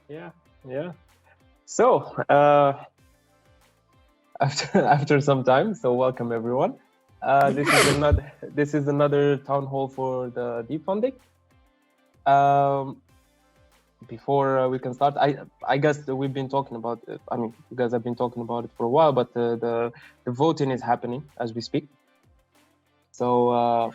Yeah, yeah. So, after some time, so welcome everyone. This is another town hall for the deep funding. Um, before we can start, I guess that we've been talking about it. I mean, you guys have been talking about it for a while, but the voting is happening as we speak. So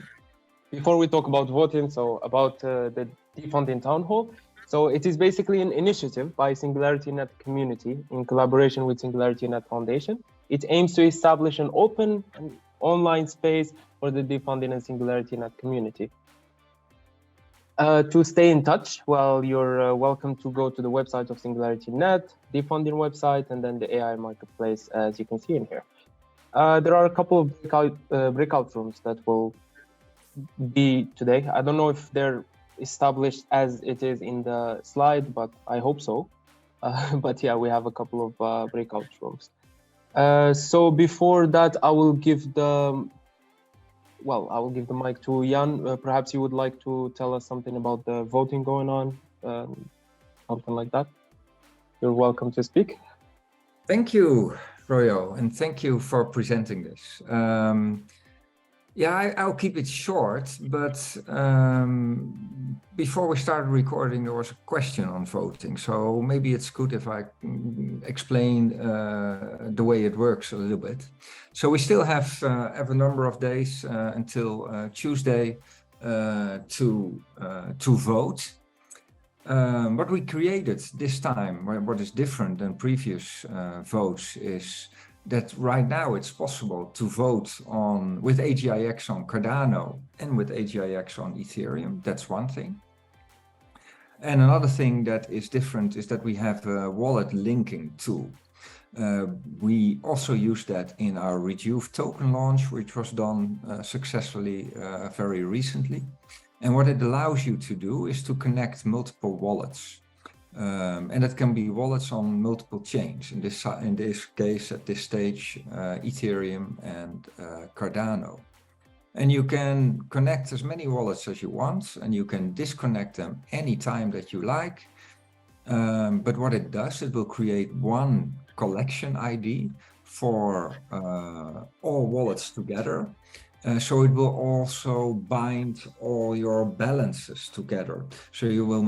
before we talk about voting, so about the deep funding town hall. So it is basically an initiative by SingularityNET community in collaboration with SingularityNET Foundation. It aims to establish an open and online space for the Deep Funding and SingularityNET community. To stay in touch, well, you're welcome to go to the website of SingularityNET, Deep Funding website, and then the AI marketplace, as you can see in here. There are a couple of breakout rooms that will be today. I don't know if they're established as it is in the slide, but I hope so. But yeah, we have a couple of breakout rooms. So before that, I will give the mic to Jan. Perhaps you would like to tell us something about the voting going on, something like that. You're welcome to speak. Thank you, Rojo, and thank you for presenting this. Yeah, I'll keep it short, but before we started recording, there was a question on voting. So maybe it's good if I explain the way it works a little bit. So we still have a number of days until Tuesday to vote. What we created this time, what is different than previous votes, is that right now it's possible to vote with AGIX on Cardano and with AGIX on Ethereum. That's one thing. And another thing that is different is that we have a wallet linking tool. We also use that in our Rejuve token launch, which was done successfully very recently. And what it allows you to do is to connect multiple wallets. And that can be wallets on multiple chains. In this case, at this stage, Ethereum and Cardano. And you can connect as many wallets as you want, and you can disconnect them anytime that you like. But what it does, it will create one collection ID for all wallets together. So it will also bind all your balances together. So it will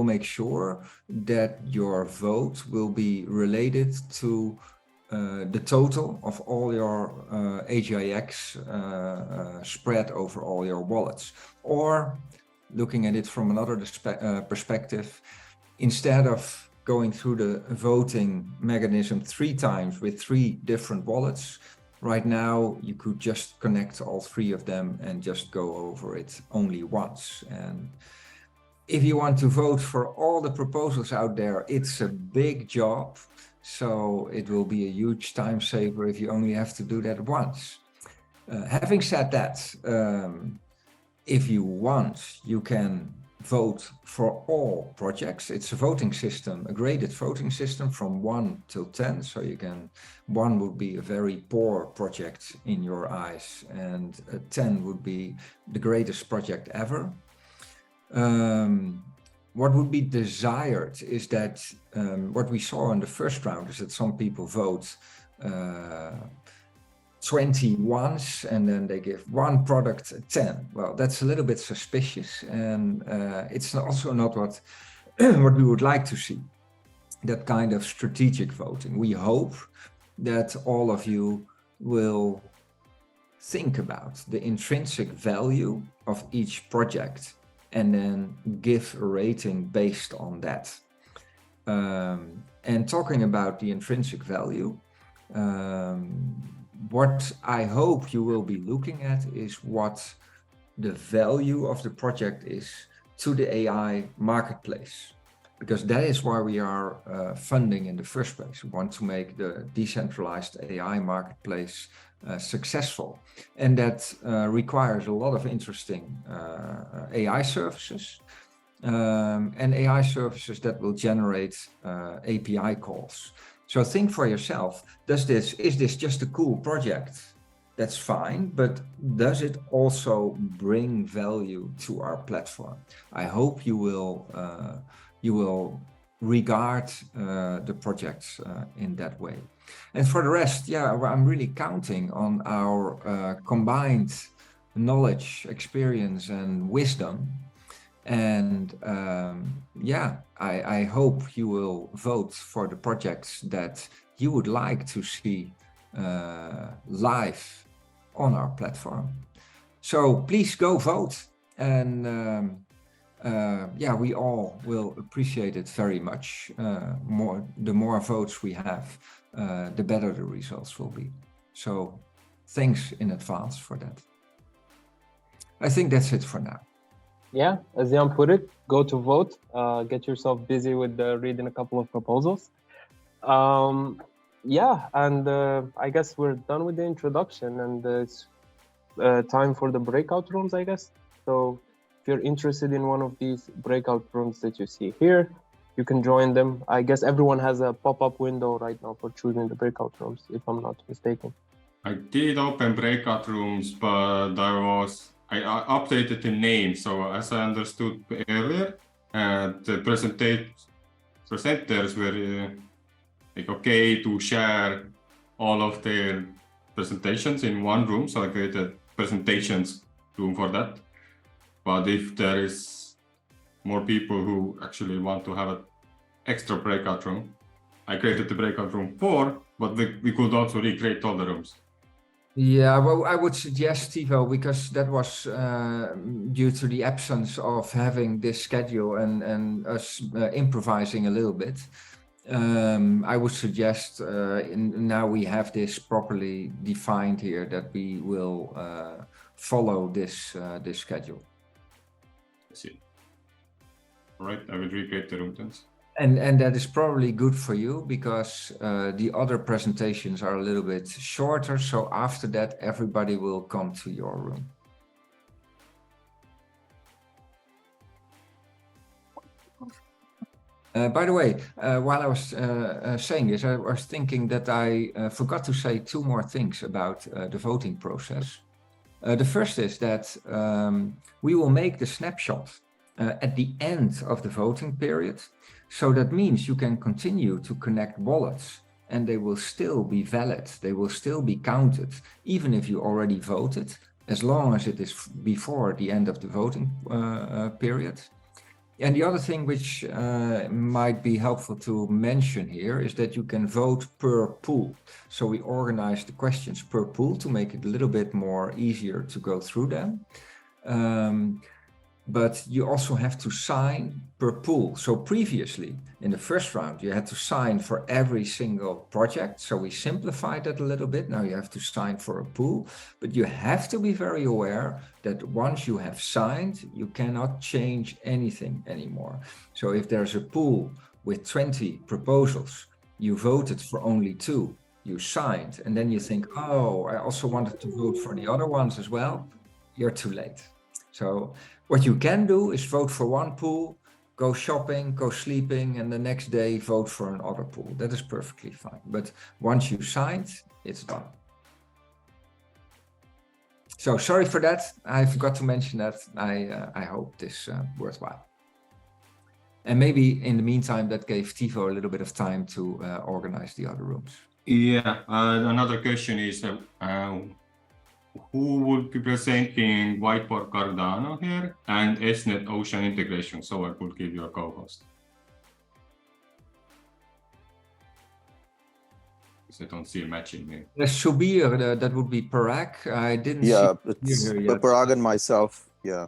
make sure that your vote will be related to the total of all your AGIX spread over all your wallets. Or looking at it from another perspective, instead of going through the voting mechanism 3 times with 3 different wallets, right now, you could just connect all 3 of them and just go over it only once. And if you want to vote for all the proposals out there, it's a big job. So it will be a huge time saver if you only have to do that once. Having said that, if you want, you can vote for all projects. It's a voting system, a graded voting system from 1 till 10. So 1 would be a very poor project in your eyes, and 10 would be the greatest project ever. What would be desired is that what we saw in the first round is that some people vote 20 once and then they give one product a 10. Well, that's a little bit suspicious, and it's also not what we would like to see, that kind of strategic voting. We hope that all of you will think about the intrinsic value of each project and then give a rating based on that. And talking about the intrinsic value, what I hope you will be looking at is what the value of the project is to the AI marketplace, because that is why we are funding in the first place. We want to make the decentralized AI marketplace successful, and that requires a lot of interesting AI services and AI services that will generate API calls. So think for yourself, is this just a cool project? That's fine, but does it also bring value to our platform? I hope you will regard the projects in that way. And for the rest, yeah, I'm really counting on our combined knowledge, experience, and wisdom. And yeah, I hope you will vote for the projects that you would like to see live on our platform. So please go vote. And yeah, we all will appreciate it very much. The more votes we have, the better the results will be. So thanks in advance for that. I think that's it for now. Yeah, as Jan put it, go to vote. Get yourself busy with reading a couple of proposals. Yeah, and I guess we're done with the introduction, and it's time for the breakout rooms, I guess. So if you're interested in one of these breakout rooms that you see here, you can join them. I guess everyone has a pop-up window right now for choosing the breakout rooms, if I'm not mistaken. I did open breakout rooms, but I updated the name. So as I understood earlier, the presenters were like okay to share all of their presentations in one room. So I created presentations room for that. But if there is more people who actually want to have an extra breakout room, I created the breakout room 4, but we could also recreate all the rooms. Yeah, well, I would suggest, Tivo, because that was due to the absence of having this schedule and us improvising a little bit. I would suggest now we have this properly defined here that we will follow this schedule. I see. All right, I will recreate the room then. And that is probably good for you because the other presentations are a little bit shorter. So after that, everybody will come to your room. By the way, while I was saying this, I was thinking that I forgot to say 2 more things about the voting process. The first is that we will make the snapshot at the end of the voting period. So that means you can continue to connect wallets and they will still be valid. They will still be counted, even if you already voted, as long as it is before the end of the voting period. And the other thing which might be helpful to mention here is that you can vote per pool. So we organize the questions per pool to make it a little bit more easier to go through them. But you also have to sign per pool. So previously, in the first round, you had to sign for every single project. So we simplified that a little bit. Now you have to sign for a pool, but you have to be very aware that once you have signed, you cannot change anything anymore. So if there's a pool with 20 proposals, you voted for only 2, you signed, and then you think, oh, I also wanted to vote for the other ones as well, you're too late. So what you can do is vote for one pool, go shopping, go sleeping, and the next day vote for another pool. That is perfectly fine. But once you signed, it's done. So sorry for that. I forgot to mention that. I hope this worthwhile. And maybe in the meantime, that gave Tivo a little bit of time to organize the other rooms. Yeah, another question is, who will be presenting Whiteboard Cardano here and SNET Ocean integration? So I could give you a co-host. Because I don't see a matching name. Subir, that would be Parag. I didn't see it's here yet. Parag and myself. Yeah.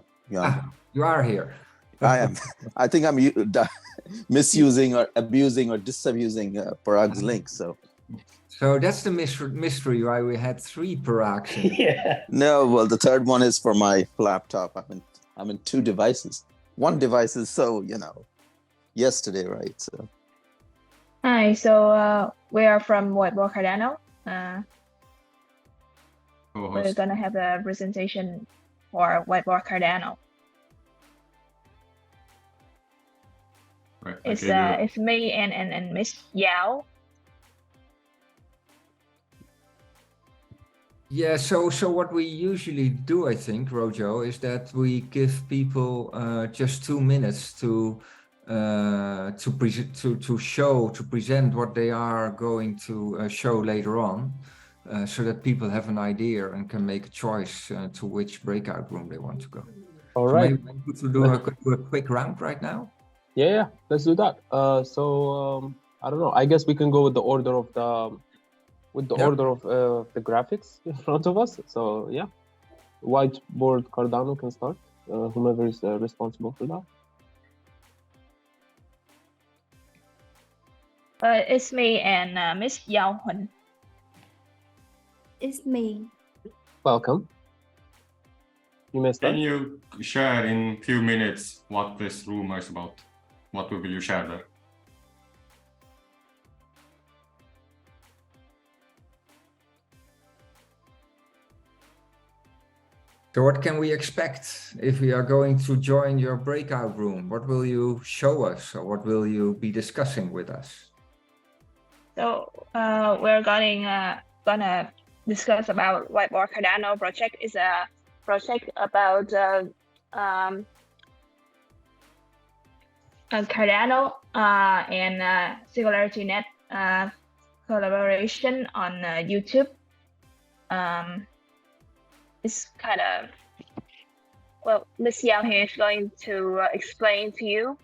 You are here. I am. I think I'm misusing or abusing or disabusing Parag's link. So that's the mystery why we had 3 Parags. Yeah. No, well, the third one is for my laptop. I'm in 2 devices. One device is yesterday, right? So. Hi, so we are from Whiteboard Cardano. We're gonna have a presentation for Whiteboard Cardano. Right. It's me and Miss Yao. Yeah, so what we usually do, I think, Rojo, is that we give people just 2 minutes to to present what they are going to show later on, so that people have an idea and can make a choice to which breakout room they want to go. All So right. maybe we could do a quick round right now. Yeah, let's do that. I don't know. I guess we can go with the order of the graphics in front of us. So yeah, Whiteboard Cardano can start. Whomever is responsible for that. It's me and Miss Yao Hun. It's me. Welcome. You may start. Can you share in a few minutes what this room is about? What will you share there? So what can we expect if we are going to join your breakout room? What will you show us, or what will you be discussing with us? So we're gonna discuss about Whiteboard Cardano project. Is a project about Cardano and SingularityNET collaboration on YouTube. It's kind of, well, Miss Yao here is going to explain to you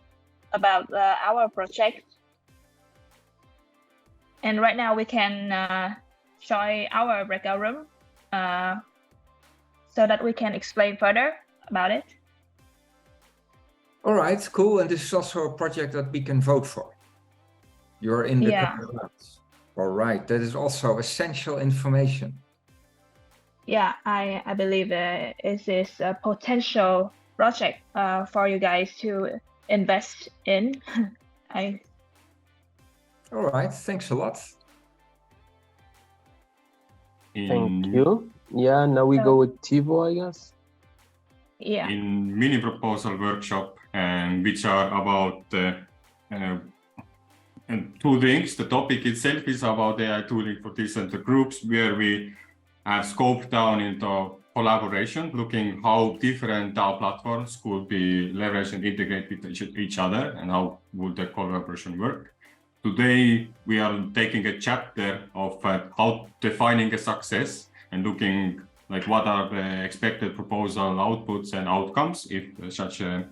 about our project. And right now we can join our breakout room so that we can explain further about it. All right, cool. And this is also a project that we can vote for. You're in the rounds. All right, that is also essential information. Yeah, I believe it is a potential project for you guys to invest in. All right, thanks a lot. Thank you. Yeah, now we go with Tivo, I guess. Yeah. In mini proposal workshop, which are about two things. The topic itself is about AI tooling for decentral groups, where we have scoped down into collaboration, looking how different DAO platforms could be leveraged and integrated with each other, and how would the collaboration work. Today, we are taking a chapter of how defining a success and looking like what are the expected proposal outputs and outcomes if such a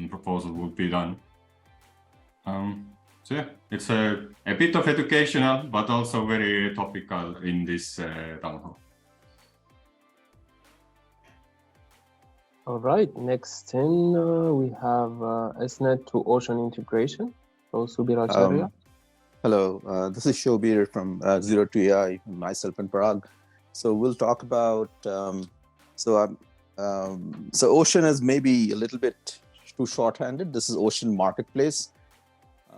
proposal would be done. So yeah, it's a bit of educational, but also very topical in this town hall. All right, next in we have SNET to Ocean integration. So Subiracharya. Hello, this is Shobir from Zero to AI, myself and Parag. So we'll talk about, so Ocean is maybe a little bit too short-handed. This is Ocean Marketplace.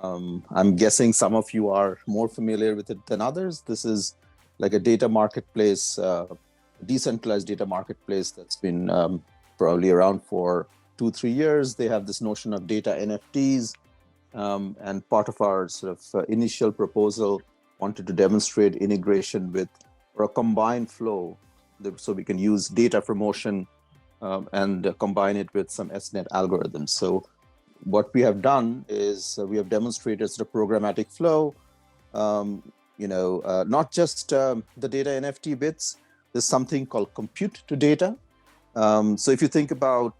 I'm guessing some of you are more familiar with it than others. This is like a data marketplace, decentralized data marketplace that's been probably around for 2-3 years. They have this notion of data NFTs, and part of our sort of initial proposal wanted to demonstrate integration with or a combined flow, so we can use data from Ocean and combine it with some SNET algorithms. So what we have done is we have demonstrated sort of programmatic flow, not just the data NFT bits. There's something called compute to data. So if you think about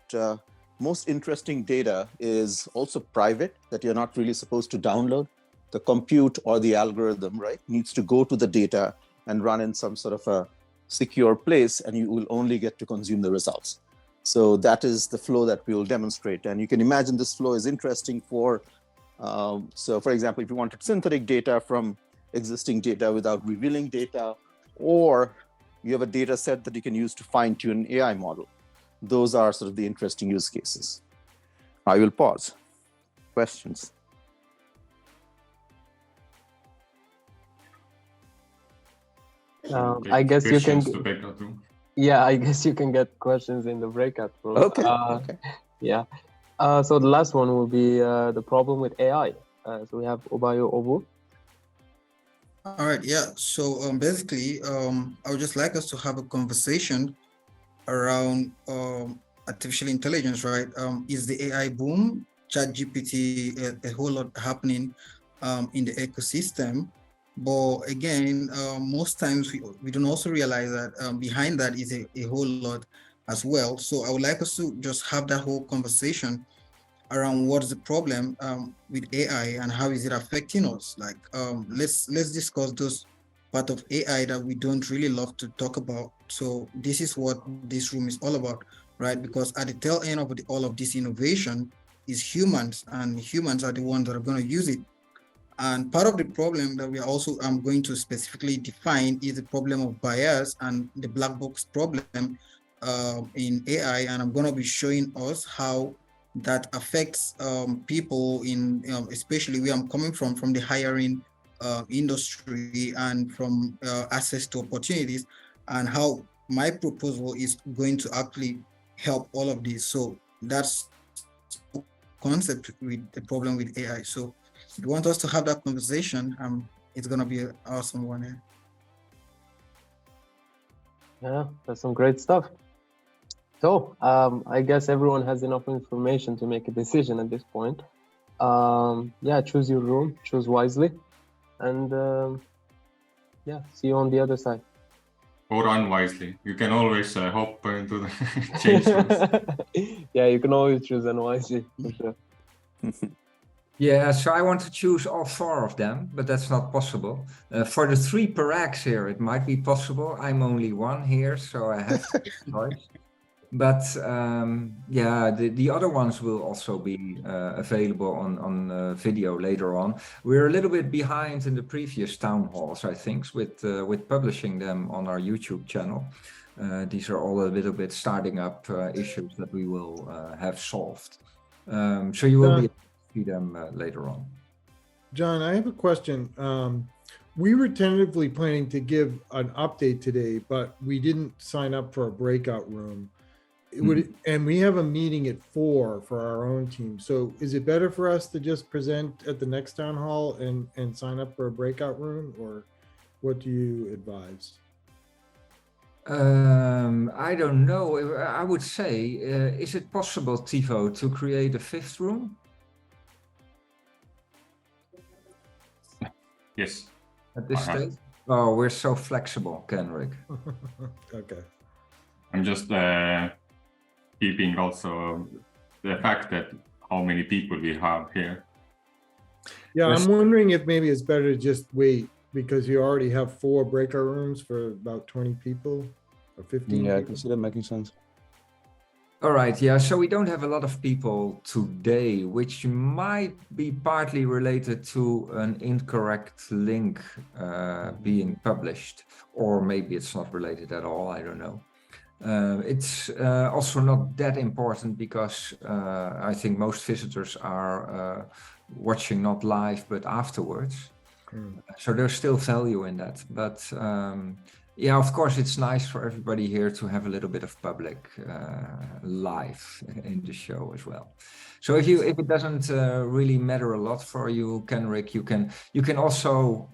most interesting data is also private, that you're not really supposed to download. The compute or the algorithm, right, needs to go to the data and run in some sort of a secure place, and you will only get to consume the results. So that is the flow that we will demonstrate. And you can imagine this flow is interesting for, so for example, if you wanted synthetic data from existing data without revealing data, or you have a data set that you can use to fine tune an AI model. Those are sort of the interesting use cases. I will pause. Questions? I guess you can. Yeah, I guess you can get questions in the breakout room. Okay. Okay. Yeah. So the last one will be the problem with AI. So we have Obayo Obu. All right. Yeah. So basically, I would just like us to have a conversation around artificial intelligence, right? Is the AI boom ChatGPT, a whole lot happening in the ecosystem. But again, most times we don't also realize that behind that is a whole lot as well. So I would like us to just have that whole conversation around what's the problem with AI and how is it affecting us. Like, let's discuss those part of AI that we don't really love to talk about. So this is what this room is all about, right? Because at the tail end of all of this innovation is humans, and humans are the ones that are going to use it. And part of the problem that we are also going to specifically define is the problem of bias and the black box problem in AI. And I'm going to be showing us how that affects people in, especially where I'm coming from the hiring industry and from access to opportunities, and how my proposal is going to actually help all of this. So that's the concept with the problem with AI. So if you want us to have that conversation, it's going to be an awesome one here. Yeah, that's some great stuff. So I guess everyone has enough information to make a decision at this point. Yeah, choose your room, choose wisely, and yeah, see you on the other side. Or unwisely. You can always hop into the change rooms. Yeah, you can always choose unwisely, for sure. Yeah, so I want to choose all 4 of them, but that's not possible. For the 3 Parags here, it might be possible. I'm only 1 here, so I have to choice. But yeah, the other ones will also be available on video later on. We're a little bit behind in the previous town halls, I think, with publishing them on our YouTube channel. These are all a little bit starting up issues that we will have solved. So you will be able to see them later on. John, I have a question. We were tentatively planning to give an update today, but we didn't sign up for a breakout room. And we have a meeting at 4 for our own team. So is it better for us to just present at the next town hall and sign up for a breakout room, or what do you advise? I don't know. I would say, is it possible, Tivo, to create a 5th room? Yes. At this stage? Oh, we're so flexible, Kenrick. Okay. I'm just keeping also the fact that how many people we have here. Yeah, I'm wondering if maybe it's better to just wait, because you already have 4 breakout rooms for about 20 people or 15 Yeah, I people. can see that making sense. All right, yeah, so we don't have a lot of people today, which might be partly related to an incorrect link being published, or maybe it's not related at all, I don't know. It's also not that important because I think most visitors are watching not live but afterwards. So there's still value in that. But yeah, of course, it's nice for everybody here to have a little bit of public live in the show as well. So if it doesn't really matter a lot for you, Kenrick, you can also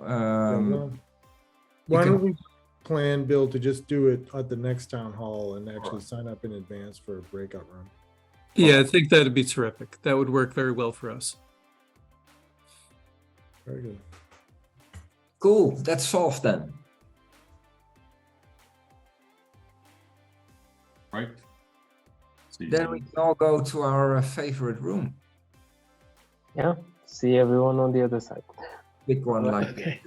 why don't we plan, Bill, to just do it at the next town hall and actually sign up in advance for a breakout room? Yeah, I think that'd be terrific. That would work very well for us. Very good. Cool, that's solved then. Right. Then we can all go to our favorite room. Yeah, see everyone on the other side. Big one like Okay.